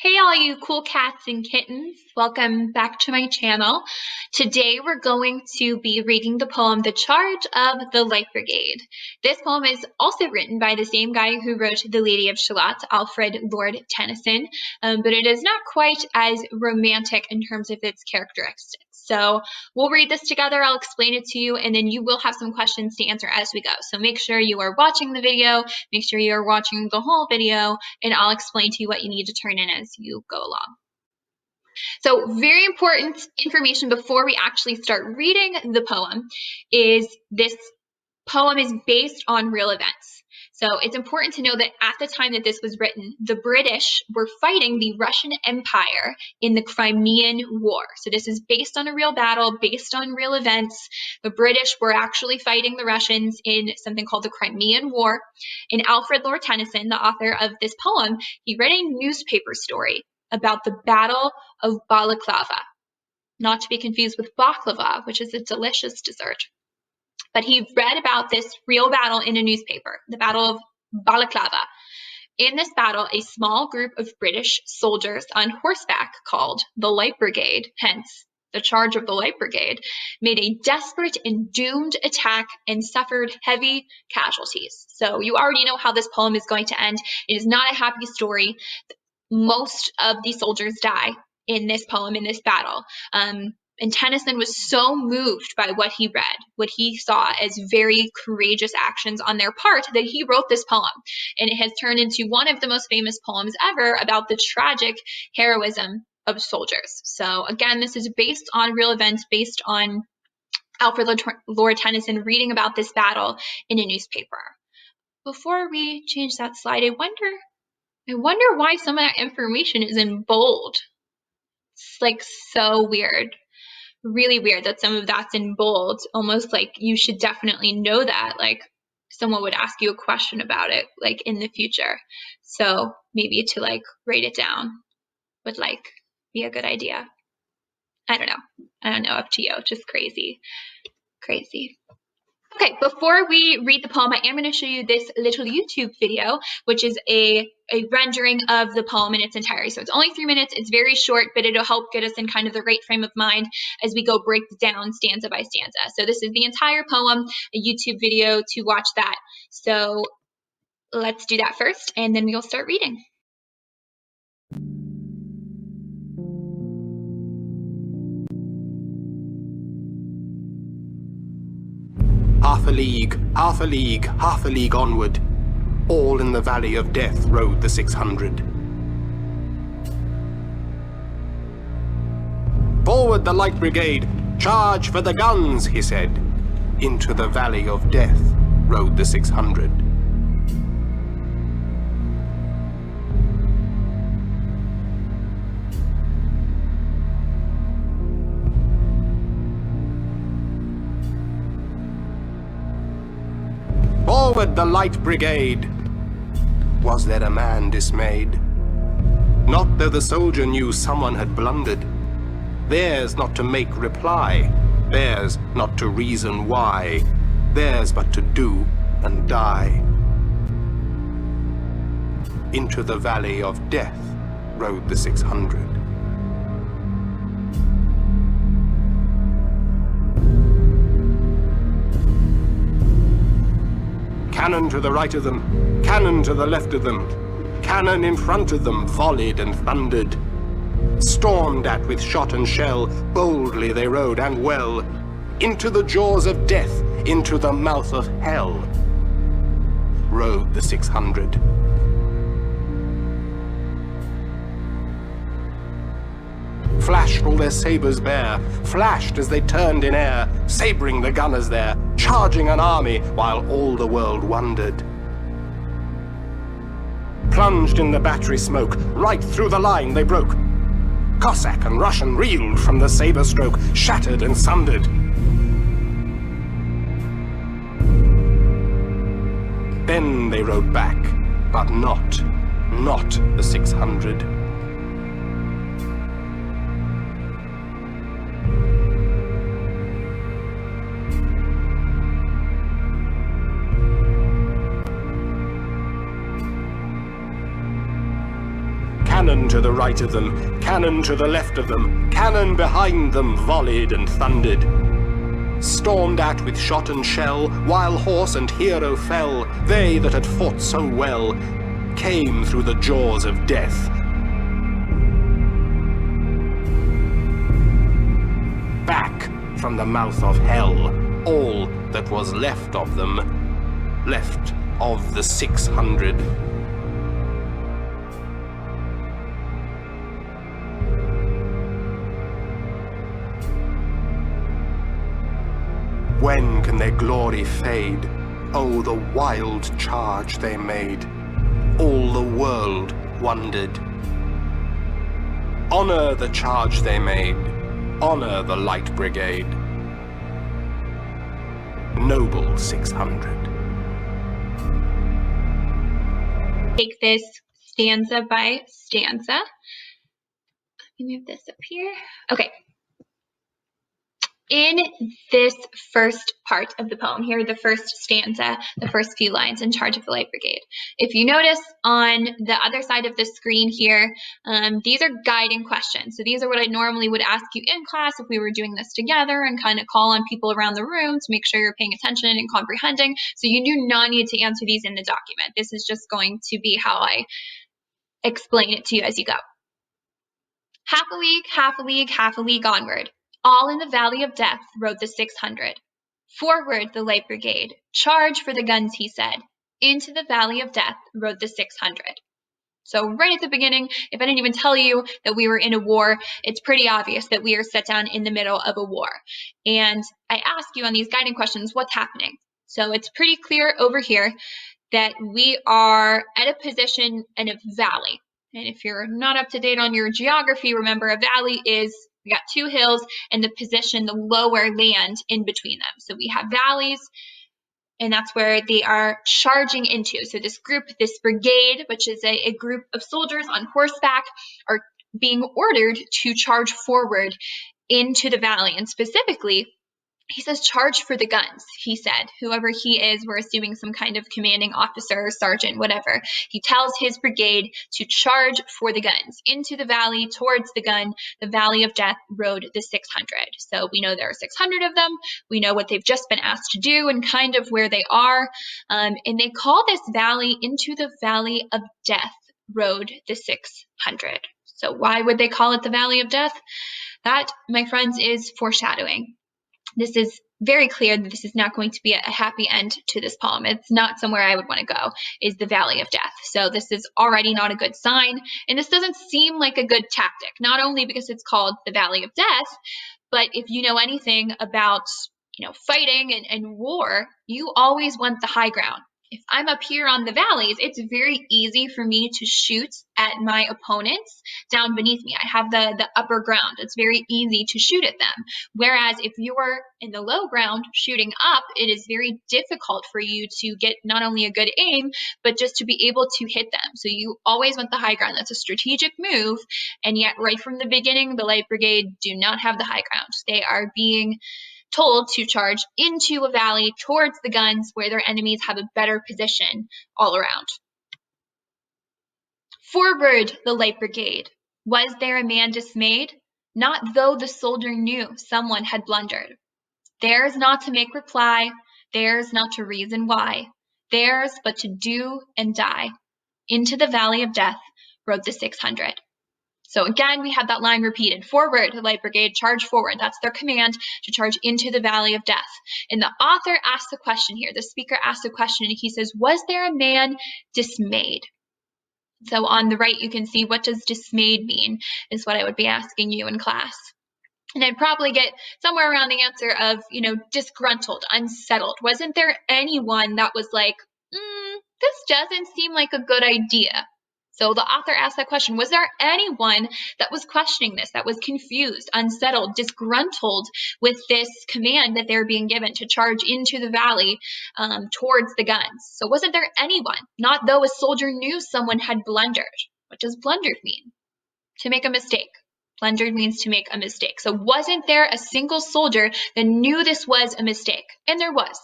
Hey all you cool cats and kittens, welcome back to my channel. Today we're going to be reading the poem The Charge of the Light Brigade. This poem is also written by the same guy who wrote The Lady of Shalott, Alfred Lord Tennyson, but it is not quite as romantic in terms of its characteristics. So we'll read this together, I'll explain it to you, and then you will have some questions to answer as we go. So make sure you are watching the video, make sure you are watching the whole video, and I'll explain to you what you need to turn in as you go along. So very important information before we actually start reading the poem is this poem is based on real events. So it's important to know that at the time that this was written, the British were fighting the Russian Empire in the Crimean War. So this is based on a real battle, based on real events. The British were actually fighting the Russians in something called the Crimean War. And Alfred Lord Tennyson, the author of this poem, he read a newspaper story about the Battle of Balaclava, not to be confused with baklava, which is a delicious dessert. But he read about this real battle in a newspaper, the Battle of Balaclava. In this battle, a small group of British soldiers on horseback called the Light Brigade, hence the Charge of the Light Brigade, made a desperate and doomed attack and suffered heavy casualties. So you already know how this poem is going to end. It is not a happy story. Most of the soldiers die in this poem, in this battle. And Tennyson was so moved by what he read, what he saw as very courageous actions on their part, that he wrote this poem. And it has turned into one of the most famous poems ever about the tragic heroism of soldiers. So again, this is based on real events, based on Alfred Lord Tennyson reading about this battle in a newspaper. Before we change that slide, I wonder why some of that information is in bold. It's like so weird. Really weird that some of that's in bold, almost like you should definitely know that, like someone would ask you a question about it like in the future. So maybe to like write it down would like be a good idea. I don't know, up to you. Just crazy. Okay, before we read the poem, I am going to show you this little YouTube video, which is a rendering of the poem in its entirety. So it's only 3 minutes. It's very short, but it'll help get us in kind of the right frame of mind as we go break down stanza by stanza. So this is the entire poem, a YouTube video to watch that. So let's do that first, and then we'll start reading. Half a league, half a league, half a league onward, all in the valley of death rode the 600. Forward the Light Brigade, charge for the guns, he said. Into the valley of death rode the 600. Forward the Light Brigade! Was there a man dismayed? Not though the soldier knew someone had blundered. Theirs not to make reply, theirs not to reason why, theirs but to do and die. Into the valley of death rode the 600. Cannon to the right of them, cannon to the left of them, cannon in front of them volleyed and thundered. Stormed at with shot and shell, boldly they rode and well, into the jaws of death, into the mouth of hell, rode the 600. Flashed all their sabres bare, flashed as they turned in air, sabring the gunners there, charging an army while all the world wondered. Plunged in the battery smoke, right through the line they broke. Cossack and Russian reeled from the sabre stroke, shattered and sundered. Then they rode back, but not the 600. Cannon to the right of them, cannon to the left of them, cannon behind them volleyed and thundered. Stormed at with shot and shell, while horse and hero fell, they that had fought so well came through the jaws of death. Back from the mouth of hell, all that was left of them, left of the 600. When can their glory fade? Oh, the wild charge they made. All the world wondered. Honor the charge they made. Honor the Light Brigade. Noble 600. Take this stanza by stanza. Let me move this up here. Okay. In this first part of the poem, here the first stanza, the first few lines, in charge of the Light Brigade. If you notice on the other side of the screen here, these are guiding questions. So these are what I normally would ask you in class if we were doing this together, and kind of call on people around the room to make sure you're paying attention and comprehending. So you do not need to answer these in the document. This is just going to be how I explain it to you as you go. Half a league, half a league, half a league onward. All in the valley of death rode the 600. Forward, the Light Brigade. Charge for the guns, he said. Into the valley of death rode the 600. So right at the beginning, if I didn't even tell you that we were in a war, it's pretty obvious that we are set down in the middle of a war. And I ask you on these guiding questions, what's happening? So it's pretty clear over here that we are at a position in a valley. And if you're not up to date on your geography, remember a valley is, we got two hills and the position, the lower land in between them. So we have valleys, and that's where they are charging into. So this group, this brigade, which is a group of soldiers on horseback, are being ordered to charge forward into the valley. And specifically, he says, charge for the guns, he said. Whoever he is, we're assuming some kind of commanding officer, sergeant, whatever. He tells his brigade to charge for the guns. Into the valley, towards the gun, the valley of death rode the 600. So we know there are 600 of them. We know what they've just been asked to do and kind of where they are. And they call this valley, into the valley of death rode the 600. So why would they call it the valley of death? That, my friends, is foreshadowing. This is very clear that this is not going to be a happy end to this poem. It's not somewhere I would want to go, is the valley of death. So this is already not a good sign. And this doesn't seem like a good tactic, not only because it's called the valley of death, but if you know anything about, fighting and war, you always want the high ground. If I'm up here on the valleys, it's very easy for me to shoot at my opponents down beneath me. I have the upper ground. It's very easy to shoot at them. Whereas if you're in the low ground shooting up, it is very difficult for you to get not only a good aim, but just to be able to hit them. So you always want the high ground. That's a strategic move. And yet right from the beginning, the Light Brigade do not have the high ground. They are being told to charge into a valley towards the guns where their enemies have a better position all around. Forward, the Light Brigade. Was there a man dismayed? Not though the soldier knew someone had blundered. Theirs not to make reply, theirs not to reason why, theirs but to do and die. Into the valley of death rode the 600. So again, we have that line repeated. Forward, the Light Brigade, charge forward. That's their command to charge into the valley of death. And the author asks a question here. The speaker asks a question, and he says, was there a man dismayed? So on the right, you can see, what does dismayed mean, is what I would be asking you in class. And I'd probably get somewhere around the answer of, disgruntled, unsettled. Wasn't there anyone that was like, this doesn't seem like a good idea? So the author asked that question. Was there anyone that was questioning this, that was confused, unsettled, disgruntled with this command that they're being given to charge into the valley towards the guns? So wasn't there anyone? Not though a soldier knew someone had blundered. What does blundered mean? To make a mistake. Plundered means to make a mistake. So wasn't there a single soldier that knew this was a mistake? And there was.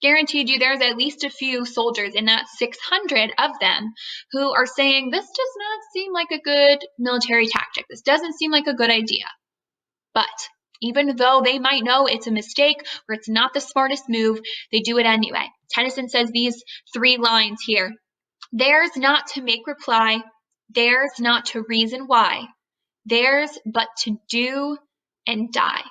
Guaranteed you there's at least a few soldiers in that 600 of them who are saying, this does not seem like a good military tactic. This doesn't seem like a good idea. But even though they might know it's a mistake or it's not the smartest move, they do it anyway. Tennyson says these 3 lines here. Theirs not to make reply, theirs not to reason why, theirs but to do and die.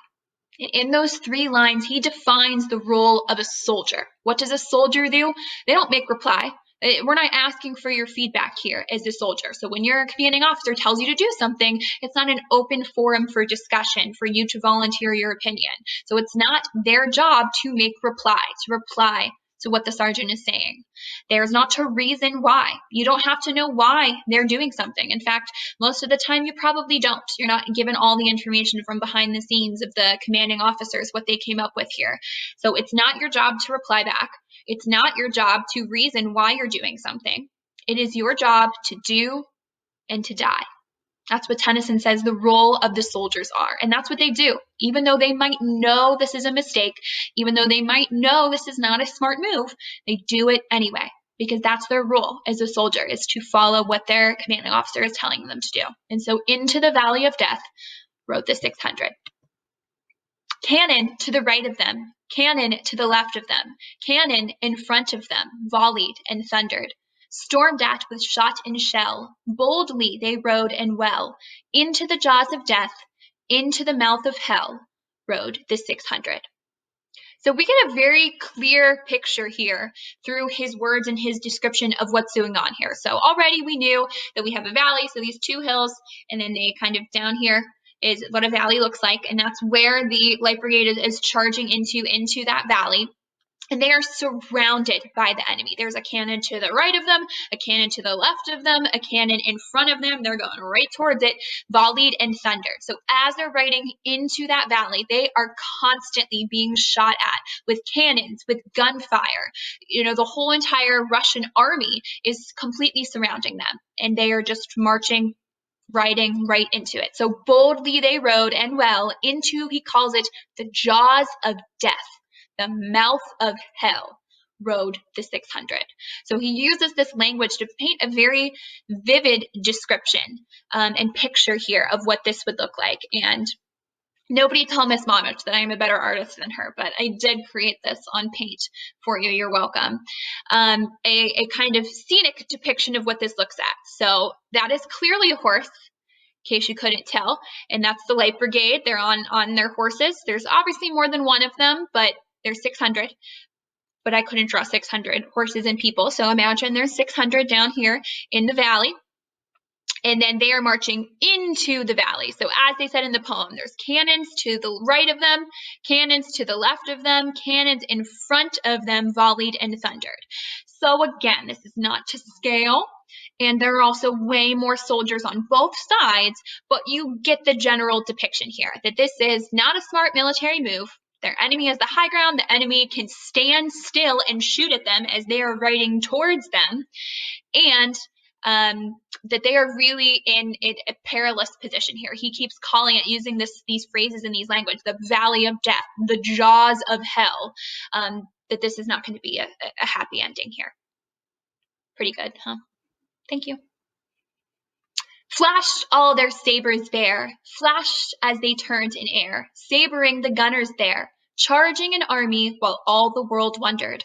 In those 3 lines, he defines the role of a soldier. What does a soldier do? They don't make reply. We're not asking for your feedback here as a soldier. So when your commanding officer tells you to do something, it's not an open forum for discussion for you to volunteer your opinion. So it's not their job to make reply to what the sergeant is saying. There's not to reason why. You don't have to know why they're doing something. In fact, most of the time you probably don't. You're not given all the information from behind the scenes of the commanding officers, what they came up with here. So it's not your job to reply back. It's not your job to reason why you're doing something. It is your job to do and to die. That's what Tennyson says the role of the soldiers are. And that's what they do. Even though they might know this is a mistake, even though they might know this is not a smart move, they do it anyway. Because that's their role as a soldier, is to follow what their commanding officer is telling them to do. And so into the valley of death rode the 600. Cannon to the right of them, cannon to the left of them, cannon in front of them, volleyed and thundered. Stormed at with shot and shell, boldly they rode and well, into the jaws of death, into the mouth of hell, rode the 600. So we get a very clear picture here through his words and his description of what's going on here. So already we knew that we have a valley, so these 2 hills, and then they kind of down here is what a valley looks like, and that's where the Light Brigade is charging into that valley. And they are surrounded by the enemy. There's a cannon to the right of them, a cannon to the left of them, a cannon in front of them. They're going right towards it, volleyed and thundered. So as they're riding into that valley, they are constantly being shot at with cannons, with gunfire. You know, the whole entire Russian army is completely surrounding them, and they are just marching, riding right into it. So boldly they rode and well into, he calls it, the jaws of death. The mouth of hell rode the 600. So he uses this language to paint a very vivid description and picture here of what this would look like. And nobody tell Miss Momich that I'm a better artist than her, but I did create this on paint for you. You're welcome. A kind of scenic depiction of what this looks at. So that is clearly a horse, in case you couldn't tell, and that's the Light Brigade. They're on their horses. There's obviously more than one of them, but there's 600, but I couldn't draw 600 horses and people. So imagine there's 600 down here in the valley, and then they are marching into the valley. So as they said in the poem, there's cannons to the right of them, cannons to the left of them, cannons in front of them, volleyed and thundered. So again, this is not to scale, and there are also way more soldiers on both sides, but you get the general depiction here, that this is not a smart military move. Their enemy has the high ground. The enemy can stand still and shoot at them as they are riding towards them, and that they are really in a perilous position here. He keeps calling it, using these phrases in these language, the valley of death, the jaws of hell, that this is not going to be a happy ending here. Pretty good, huh? Thank you. Flashed all their sabers bare, flashed as they turned in air, sabering the gunners there, charging an army while all the world wondered.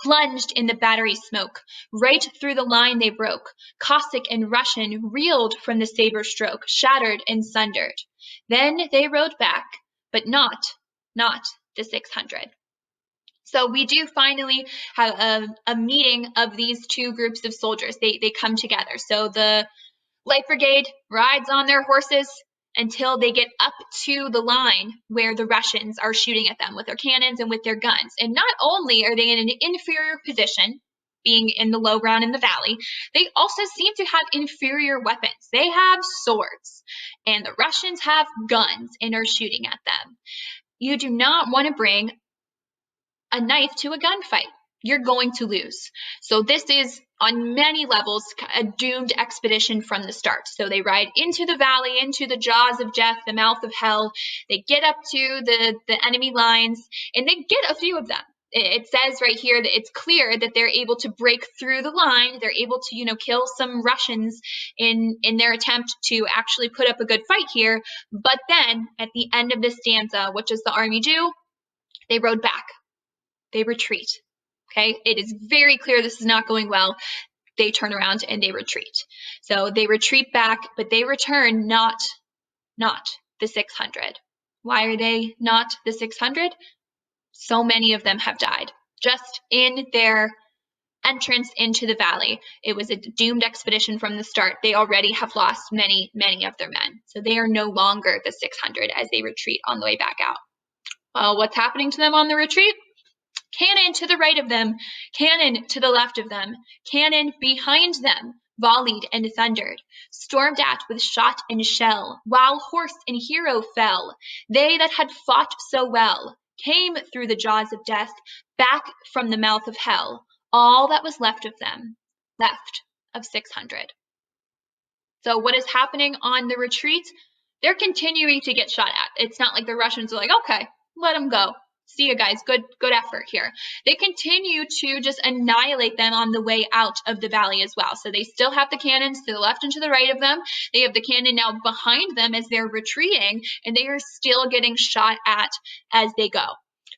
Plunged in the battery smoke, right through the line they broke. Cossack and Russian reeled from the saber stroke, shattered and sundered. Then they rode back, but not the 600. So we do finally have a meeting of these 2 groups of soldiers. They come together. So the Light Brigade rides on their horses until they get up to the line where the Russians are shooting at them with their cannons and with their guns. And not only are they in an inferior position, being in the low ground in the valley, they also seem to have inferior weapons. They have swords, and the Russians have guns and are shooting at them. You do not want to bring a knife to a gunfight. You're going to lose. So this is on many levels, a doomed expedition from the start. So they ride into the valley, into the jaws of death, the mouth of hell. They get up to the enemy lines, and they get a few of them. It says right here that it's clear that they're able to break through the line. They're able to, kill some Russians in their attempt to actually put up a good fight here. But then at the end of this stanza, what does the army do? They rode back. They retreat. Okay, it is very clear this is not going well. They turn around and they retreat. So they retreat back, but they return not the 600. Why are they not the 600? So many of them have died just in their entrance into the valley. It was a doomed expedition from the start. They already have lost many of their men. So they are no longer the 600 as they retreat on the way back out. Well, what's happening to them on the retreat? Cannon to the right of them, cannon to the left of them, cannon behind them, volleyed and thundered, stormed at with shot and shell, while horse and hero fell. They that had fought so well came through the jaws of death, back from the mouth of hell, all that was left of them, left of 600. So what is happening on the retreat? They're continuing to get shot at. It's not like the Russians are like, okay, let them go. See you guys, good effort here. They continue to just annihilate them on the way out of the valley as well. So they still have the cannons to the left and to the right of them. They have the cannon now behind them as they're retreating, and they are still getting shot at as they go.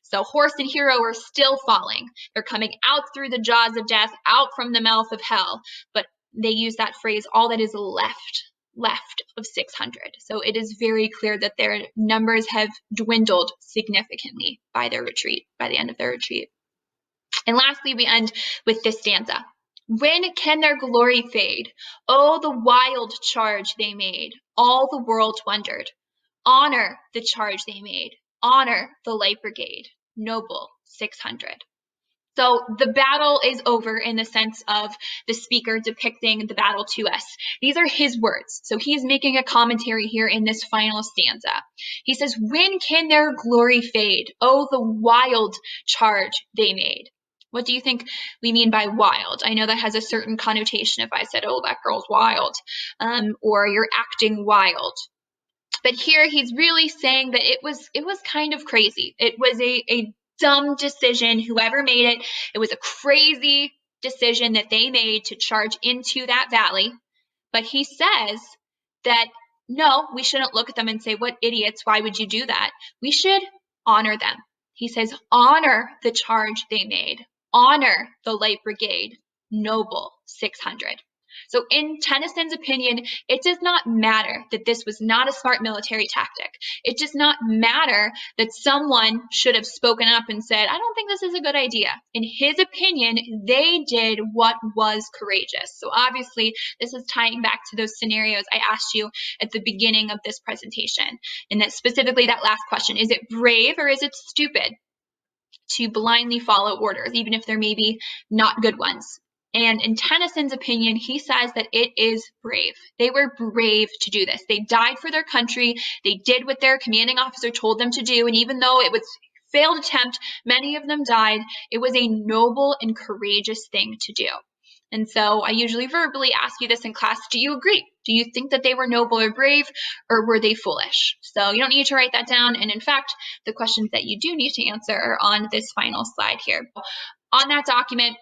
So horse and hero are still falling. They're coming out through the jaws of death, out from the mouth of hell. But they use that phrase, all that is left of 600. So it is very clear that their numbers have dwindled significantly by the end of their retreat. And lastly, we end with this stanza. When can their glory fade? Oh, the wild charge they made. All the world wondered. Honor the charge they made. Honor the Light Brigade. Noble 600. So the battle is over in the sense of the speaker depicting the battle to us. These are his words. So he's making a commentary here in this final stanza. He says, when can their glory fade? Oh, the wild charge they made. What do you think we mean by wild? I know that has a certain connotation if I said, oh, that girl's wild, or you're acting wild. But here he's really saying that it was kind of crazy. It was a dumb decision, whoever made it. It was a crazy decision that they made to charge into that valley. But he says that, no, we shouldn't look at them and say, what idiots, why would you do that? We should honor them. He says, honor the charge they made. Honor the Light Brigade. Noble 600. So in Tennyson's opinion, it does not matter that this was not a smart military tactic. It does not matter that someone should have spoken up and said, I don't think this is a good idea. In his opinion, they did what was courageous. So obviously, this is tying back to those scenarios I asked you at the beginning of this presentation. And that specifically that last question, is it brave or is it stupid to blindly follow orders, even if they're maybe not good ones? And in Tennyson's opinion, he says that it is brave. They were brave to do this. They died for their country. They did what their commanding officer told them to do. And even though it was a failed attempt, many of them died. It was a noble and courageous thing to do. And so I usually verbally ask you this in class, do you agree? Do you think that they were noble or brave, or were they foolish? So you don't need to write that down. And in fact, the questions that you do need to answer are on this final slide here. On that document,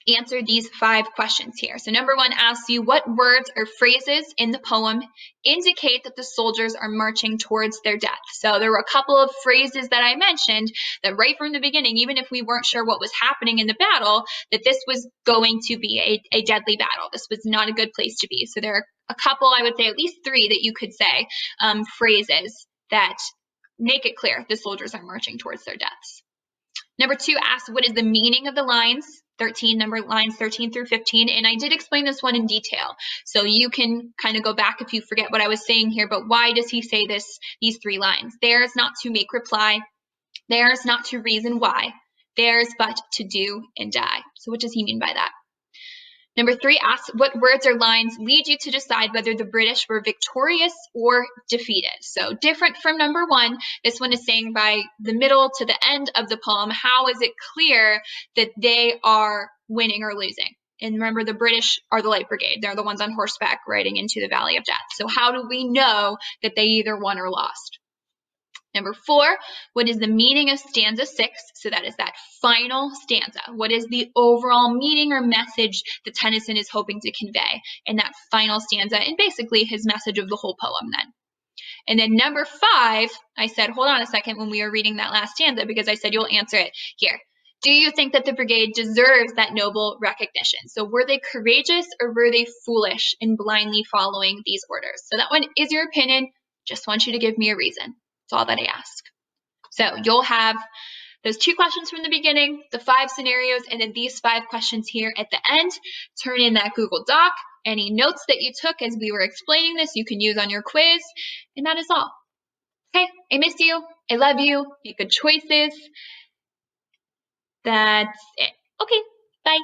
answer these 5 questions here. So number 1 asks you, what words or phrases in the poem indicate that the soldiers are marching towards their death? So there were a couple of phrases that I mentioned that right from the beginning, even if we weren't sure what was happening in the battle, that this was going to be a deadly battle. This was not a good place to be. So there are a couple, I would say at least 3 that you could say, phrases that make it clear the soldiers are marching towards their deaths. Number 2 asks, what is the meaning of the lines? Lines 13 through 15. And I did explain this one in detail. So you can kind of go back if you forget what I was saying here, but why does he say these 3 lines? Theirs not to make reply, theirs not to reason why, theirs but to do and die. So what does he mean by that? Number 3 asks, what words or lines lead you to decide whether the British were victorious or defeated? So different from number 1, this one is saying by the middle to the end of the poem, how is it clear that they are winning or losing? And remember, the British are the Light Brigade. They're the ones on horseback riding into the Valley of Death. So how do we know that they either won or lost? Number 4, what is the meaning of stanza 6? So that is that final stanza. What is the overall meaning or message that Tennyson is hoping to convey in that final stanza, and basically his message of the whole poem then? And then number 5, I said, hold on a second, when we were reading that last stanza, because I said you'll answer it here. Do you think that the brigade deserves that noble recognition? So were they courageous or were they foolish in blindly following these orders? So that one is your opinion. Just want you to give me a reason. That's all that I ask. So you'll have those 2 questions from the beginning, the 5 scenarios, and then these 5 questions here at the end. Turn in that Google Doc. Any notes that you took as we were explaining this, you can use on your quiz. And that is all. Okay, I miss you. I love you. Make good choices. That's it. Okay, bye.